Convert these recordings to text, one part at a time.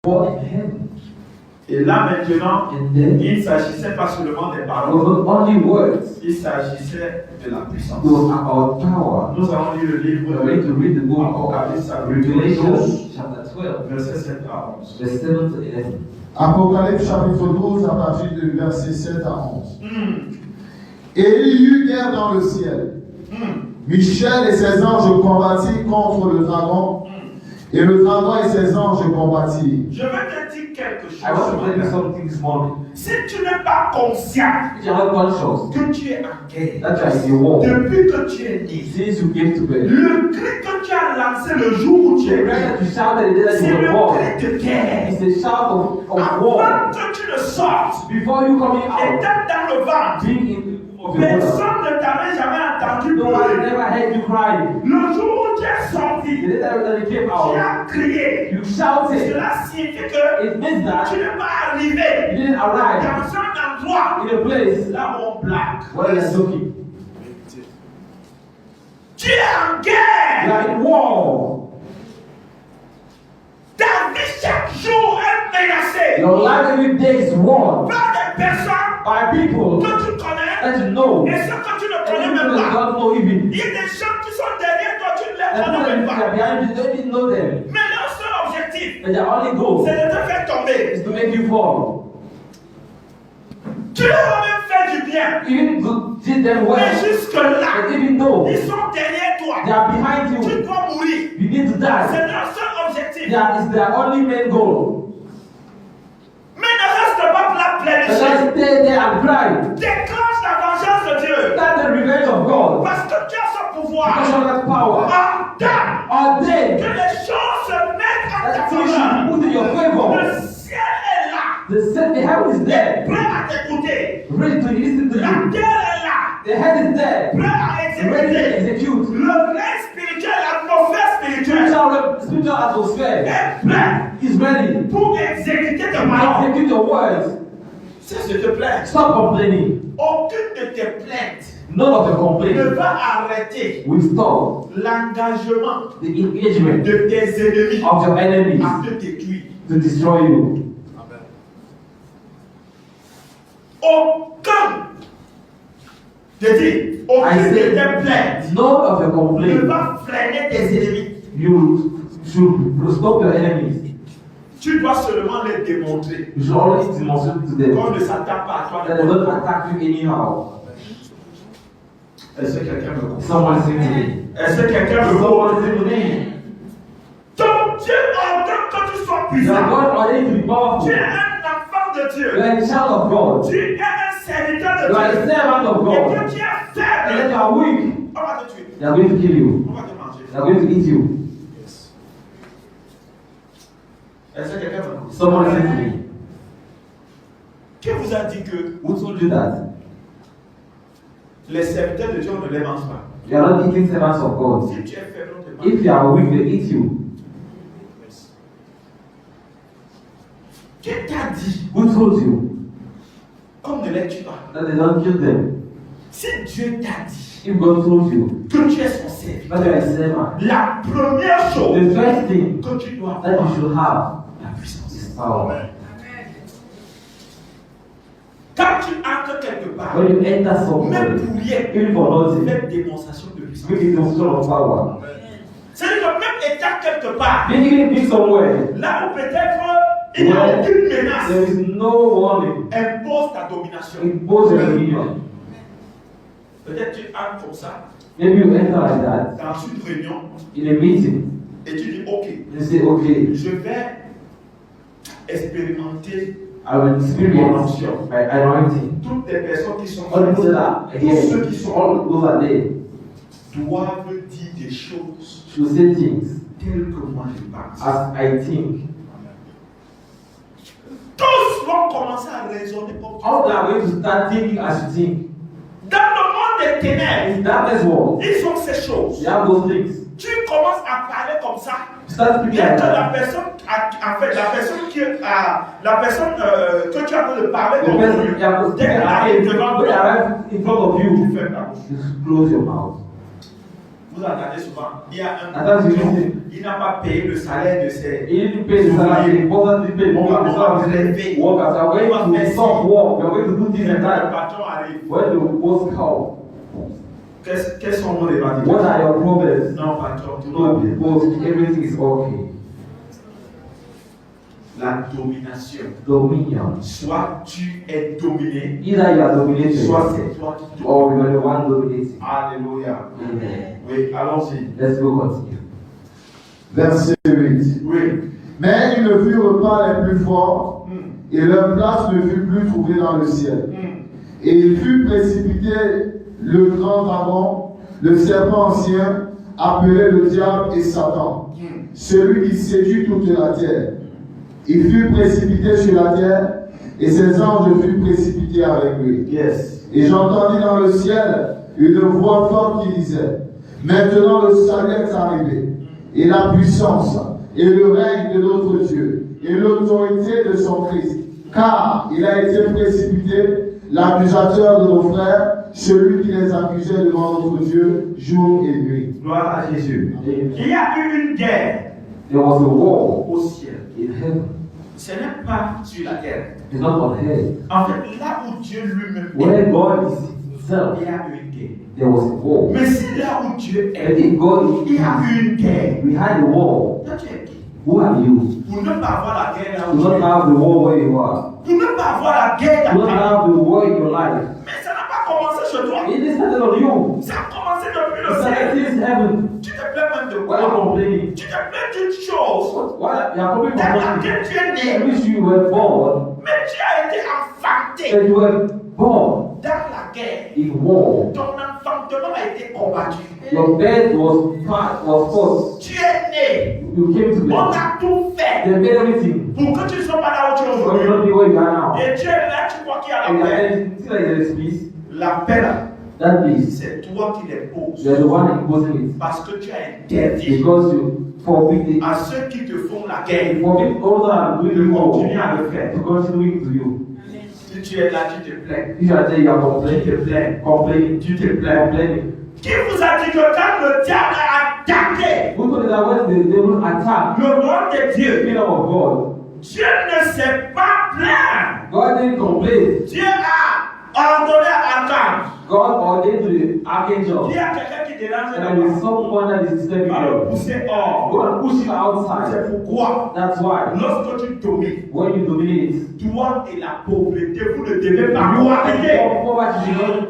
war in heaven. Et là maintenant, And then il ne s'agissait pas seulement des it paroles, was not only words, il s'agissait de la puissance. it was about power. Nous allons lire le livre We are going to read the book of Apocalypse, Revelation, chapter 12, verset 7 à 11. verse 7 to 11. Apocalypse chapitre 12 à partir du verset 7 à 11. Hmm. Et il y eut guerre dans le ciel. Michel et ses anges combattirent contre le dragon, et le dragon et ses anges combattirent. Je vais te dire quelque chose. I want to tell you something this morning. Si tu n'es pas conscient If you are not conscious que tu es en guerre, that you are in a war, depuis que tu es né, since you came to bed, le cri que tu as lancé le jour où tu the es cry né, that you shouted the day that c'est you were le born, cri de guerre. it's a shout of war. Avant que tu ne sortes, Before you coming out, étant dans le ventre, being in the womb of your mother, personne ne t'avait jamais entendu no one pleurer. never heard you crying. Le jour où tu es The sorti, day that you came tu out, as crié. you shouted. Cela signifie que It means tu that n'es pas arrivé you didn't arrive dans un endroit in a place là où on blague. where you're joking. Tu es en You guerre. are in war. Ta vie chaque jour est menacée Your life every day is won par des personnes by people que tu connais that you know et ceux que tu ne and connais people même that pas. don't know even. Il y a des gens qui sont derrière toi, tu ne les And people connais même that pas. are behind you don't even know them. Mais leur seul objectif, And their only goal c'est de te faire tomber. is to make you fall. Tu leur as même fait du bien. Even to treat them Mais well. jusque-là, And even though ils sont derrière they toi. are behind you, Tu dois mourir. you need to die. C'est leur seul objectif. That is their only main goal. Mais ne reste pas là And plein let's stay there and cry. Déclenche la vengeance de Dieu. That's the revenge of God. Parce que tu as ce pouvoir. Because of that power. Ordonne Ordained que les choses se mettent à ta that things faveur. should be put in your favor. Le ciel est là. The heaven is there, Prêt à t'écouter. ready to listen to La you. terre est là. The head is there, Prêt à ready to exécuter. execute. Le règne spirituel, l'atmosphère spirituelle Spiritual atmosphere est prêt is ready pour exécuter tes to paroles. execute your words. Si je te plaît, Stop complaining. aucune de tes plaintes None of the ne complaints va arrêter will stop l'engagement the engagement de tes ennemis of your enemies à te détruire. to destroy you. Aucun, je dis, I aucune de tes say, plaintes none of your ne complaints va freiner tes ennemis. you should stop your enemies. Tu dois seulement les démontrer You should always demonstrate to them qu'on ne s'attaque pas à toi. that they don't attack you anyhow. Est-ce que quelqu'un me comprend? Someone say to me. Est-ce que quelqu'un me comprend? Someone say to me. Ton Dieu ordonne que tu sois You are puissant. God ordained to be Tu powerful. es un enfant de You Dieu. are a child of God. Tu es un serviteur You are a de Dieu. servant of Et God. que tu es And then faible. you are weak. On va te tuer. They are going to kill you. On va te manger. They are going to eat you. Est-ce que quelqu'un me comprend? Someone say to me. Qui vous a dit que Who told you that? les serviteurs de Dieu on ne les mange pas? You are not eating servants of God. Si tu es faible, on te mange. If you are weak, they eat you. Qui t'a dit Who told you qu'on ne les tue pas? that they don't kill them? Si Dieu t'a dit If God told you que tu es son serviteur, that you are a servant, la première chose the first thing que tu dois that you avoir, should have la puissance. is power. Quand tu entres quelque part, When you enter même somewhere, pour rien, even for nothing, fais démonstration de puissance. make a demonstration of power. C'est-à-dire que même étant quelque part, Even be somewhere là où peut-être il n'y a where aucune there menace, is no warning, impose ta domination. impose your dominion. Peut-être tu entres comme ça, Maybe you enter like that dans une réunion, in a meeting. et tu dis, ok, You say, okay, je vais expérimenter I will experience my anointing. toutes les personnes qui sont All the people that are here, tous ceux qui sont all those are there, doivent dire des choses should say things telles que moi je pense. as I think. Tous vont commencer à raisonner comme All they ça. are going to start thinking as you think. Dans le monde des ténèbres, In darkness world, ils ont ces choses. they have those things. Tu commences à parler comme ça. You start speaking Dès like que la that. personne, en fait, la personne que tu as envie de parler The comme person lui, you are dès qu'elle arrive devant when they toi, arrive in front of tu you, fermes la bouche. you close your mouth. Vous entendez souvent, il y a un Attends, je patron, dis. il n'a pas payé le salaire de ses. He didn't pay the salary. He wasn't paying the salary. Workers are going to stop work. We are going to do this and Le that. patron arrive. When the boss come, Quels sont vos revendications? what are your problems? Non, patron, tout va No, bien. boss, everything is okay. La domination. Dominion. Soit tu es dominé, Either you are dominated, soit c'est toi qui domines. or you are the one dominating. Alléluia. Amen. Oui, allons-y. Let's go continue. Verset 8. Oui. Mais ils ne furent pas les plus forts, Hmm. et leur place ne fut plus trouvée dans le ciel. Hmm. Et il fut précipité le grand dragon, le serpent ancien, appelé le diable et Satan, celui qui séduit toute la terre. Il fut précipité sur la terre, et ses anges furent précipités avec lui. Yes. Et j'entendis dans le ciel une voix forte qui disait, maintenant le salut est arrivé, et la puissance, et le règne de notre Dieu, et l'autorité de son Christ. Car il a été précipité, l'accusateur de nos frères, celui qui les accusait devant notre Dieu, jour et nuit. Gloire à Jésus. Amen. Il y a eu une guerre There was a war au ciel. in heaven. Ce n'est pas sur la terre. It's not on heaven. En fait, là où Dieu lui-même est, Where God is himself, il y a eu une guerre. there was a war. Mais si là où Dieu I est, think God il y a is. eu une guerre. We had a war. Toi, tu es qui? Who are you? Pour ne pas avoir la guerre là Do où tu not es. have the war where you are. Pour ne pas avoir la guerre Do dans not ta vie. have the war in your life. Mais ça n'a pas commencé chez toi. It is started on you. Ça a commencé depuis It le ciel. started in heaven. Tu te plains même de Why are you quoi? complaining? Tu te plains d'une chose Why you are complaining dans for laquelle nothing? tu es In né. which you were born, Mais tu as été enfanté and you were born dans la guerre. in war. Ton enfantement a été combattu. Your birth was fought. Tu es né. You came to On death. a tout fait They made everything. pour que tu ne sois pas là où tu es But you aujourd'hui. don't be where you are now. Et tu es là, tu crois qu'il y a And la you are paix. then, see that there is peace. La paix là, That peace, c'est toi qui l'imposes. you are the one imposing it. Parce que tu as interdit Because you forbid it. à ceux qui te font la guerre You forbid all that are doing de the continuer war à le faire. to continue to you. Si tu es là, tu te plains. If you are there, you are Tu te complaining, plains. Tu te plains. complaining. Qui vous a dit que quand le diable a attaqué Who told you that when the devil attacked le nom de the Dieu, kingdom of God, Dieu ne s'est pas plaint. God didn't complain. Dieu a ordonné à l'archange. God ordained to the Il archangel, y a quelqu'un qui dérange and there is là-bas. someone that is disturbing Va le you. pousser hors. Go and push him outside. C'est pourquoi, That's why lorsque tu domines, when you dominate, toi et la pauvreté, vous ne devez pas you cohabiter. and poverty do not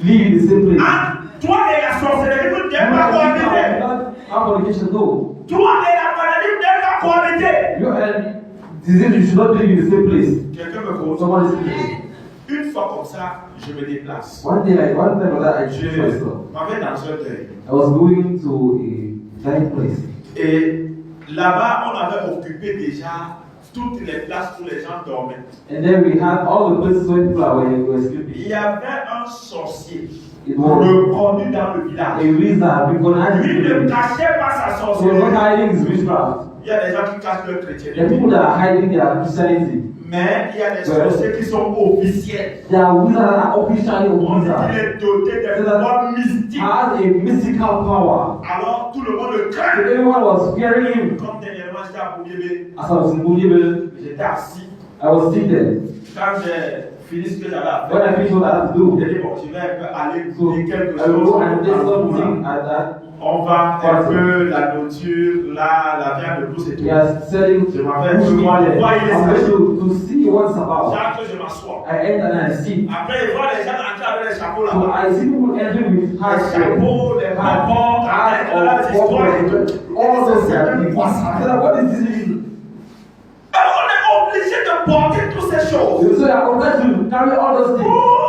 live in the same place. Hein? Toi et la sorcellerie, vous ne devez pas cohabiter. Have fornication, no. Toi et la maladie, vous ne devez pas cohabiter. You and disease, you should not live in the same place. Quelqu'un me conseille. Someone is speaking. Une fois comme ça, je me déplace. One time or that, I Je changed myself. m'en vais dans un deuil. I was going to a dying place. Et là-bas, on avait occupé déjà toutes les places où les gens dormaient. And then we had all the places where people were Il sleeping. y avait un sorcier It was reconnu dans le a village. wizard, people had Lui ne it. cachait pas sa He was sorcellerie. not hiding his witchcraft. Il y a des gens qui cachent leur There are chrétienté. people that are hiding their Christianity. Mais il y a des sorciers qui sont officiels. There are wizards that are officially On dit qu'il wizards. est doté des pouvoirs mystiques. Has a mystical power. Alors tout le monde le And craint. everyone was fearing him. Comme dernièrement, j'étais à Boubiébé, As I was in Boudiebe, j'étais assis. I was seated. Quand j'ai fini ce que j'avais à When I faire, finished what I had to do, j'ai dit bon, je vais un peu aller so dire quelque I will chose. go and do something at that. On vend un peu la nourriture, la viande de pousse et tout. We are selling Je m'appelle bush meat there. Why is I'm it? going to see what it's about. Chaque je m'assois. I enter and I see. Après, je vois les gens entrer avec les chapeaux So là-bas. I see people entering with Les hats, chapeaux, les pampons, avec hats les of histoires et tout. all those C'est things. même quoi ça? I said, what is this mean? Alors, on est obligé de porter toutes ces choses. So they are obliged to carry all those things. Pour